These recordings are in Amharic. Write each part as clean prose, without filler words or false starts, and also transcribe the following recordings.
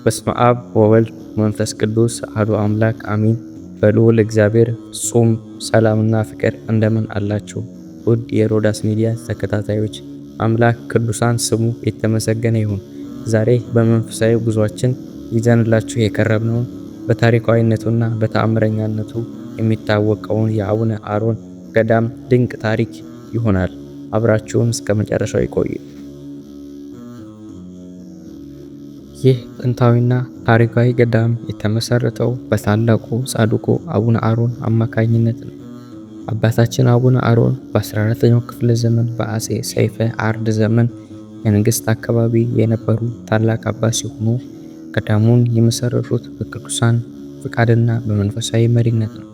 በስመ አብ ወወልድ መንፈስ ቅዱስ አሐዱ አምላክ አሚን። በልዑል እግዚአብሔር ፍጹም ሰላምና ፍቅር እንደምን አላችሁ? ውድ የሮዳስ ሚዲያ ተከታታዮች አምላክ ቅዱሳን ስሙ የተመሰገነ ይሁን። ዛሬ በመንፈሳዊ ጉዟችን ይዘንላችሁ የቀረብነውን በታሪካዊነቱና በተአምረኛነቱ የሚታወቀውን የአቡነ አሮን ገዳም ድንቅ ታሪክ ይሆናል። አብራችሁን እስከ መጨረሻው ይቆዩ። ይህ ጥንታዊና ታሪካዊ ገዳም የተመሰረተው በታላቁ ጻድቁ አቡነ አሮን አማካኝነት ነው። አባታችን አቡነ አሮን በ14ኛው ክፍለ ዘመን በአጼ ሰይፈ አርድ ዘመን የንግሥት አካባቢ የነበሩ ታላቅ አባት ሲሆኑ ገዳሙን የመሰረቱት በቅዱሳን ፍቃድና በመንፈሳዊ መሪነት ነው።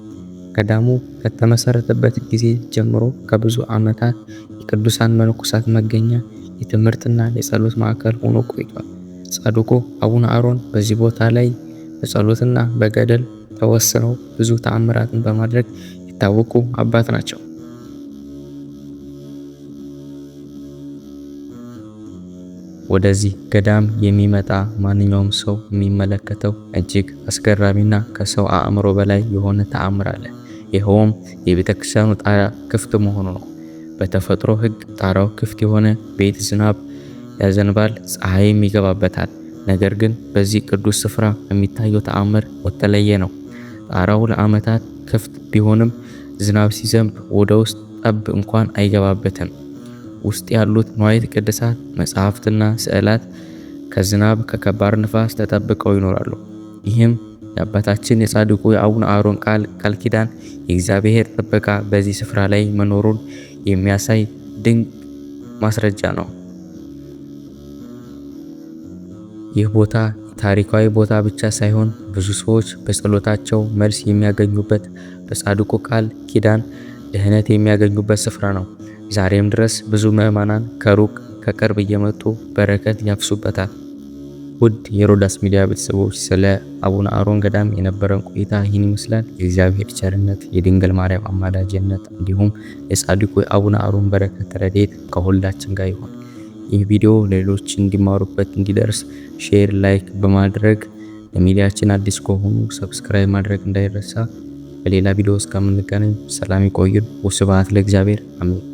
ገዳሙ ከተመሰረተበት ጊዜ ጀምሮ ከብዙ ዓመታት የቅዱሳን መነኮሳት መገኛ፣ የትምህርትና የጸሎት ማዕከል ሆኖ ቆይቷል። ጻድቁ አቡነ አሮን በዚህ ቦታ ላይ በጸሎትና በገድል ተወስነው ብዙ ተአምራትን በማድረግ የታወቁ አባት ናቸው። ወደዚህ ገዳም የሚመጣ ማንኛውም ሰው የሚመለከተው እጅግ አስገራሚና ከሰው አእምሮ በላይ የሆነ ተአምር አለ። ይኸውም የቤተክርስቲያኑ ጣራ ክፍት መሆኑ ነው። በተፈጥሮ ሕግ ጣራው ክፍት የሆነ ቤት ዝናብ ያዘንባል፣ ፀሐይም ይገባበታል። ነገር ግን በዚህ ቅዱስ ስፍራ የሚታየው ተአምር የተለየ ነው። ጣራው ለዓመታት ክፍት ቢሆንም ዝናብ ሲዘንብ ወደ ውስጥ ጠብ እንኳን አይገባበትም። ውስጥ ያሉት ንዋየ ቅድሳት፣ መጽሐፍትና ስዕላት ከዝናብ ከከባድ ንፋስ ተጠብቀው ይኖራሉ። ይህም የአባታችን የጻድቁ የአቡነ አሮን ቃል ኪዳን የእግዚአብሔር ጥበቃ በዚህ ስፍራ ላይ መኖሩን የሚያሳይ ድንቅ ማስረጃ ነው። ይህ ቦታ ታሪካዊ ቦታ ብቻ ሳይሆን ብዙ ሰዎች በጸሎታቸው መልስ የሚያገኙበት፣ በጻድቁ ቃል ኪዳን ድህነት የሚያገኙበት ስፍራ ነው። ዛሬም ድረስ ብዙ ምዕመናን ከሩቅ ከቅርብ እየመጡ በረከት ያፍሱበታል። ውድ የሮዳስ ሚዲያ ቤተሰቦች ስለ አቡነ አሮን ገዳም የነበረን ቆይታ ይህን ይመስላል። የእግዚአብሔር ቸርነት፣ የድንግል ማርያም አማላጅነት እንዲሁም የጻድቁ የአቡነ አሮን በረከት ረድኤት ከሁላችን ጋር ይሁን። ይህ ቪዲዮ ሌሎች እንዲማሩበት እንዲደርስ ሼር፣ ላይክ በማድረግ ለሚዲያችን አዲስ ከሆኑ ሰብስክራይብ ማድረግ እንዳይረሳ። በሌላ ቪዲዮ እስከምንገናኝ ሰላም ይቆዩን። ወስብሐት ለእግዚአብሔር አሜን።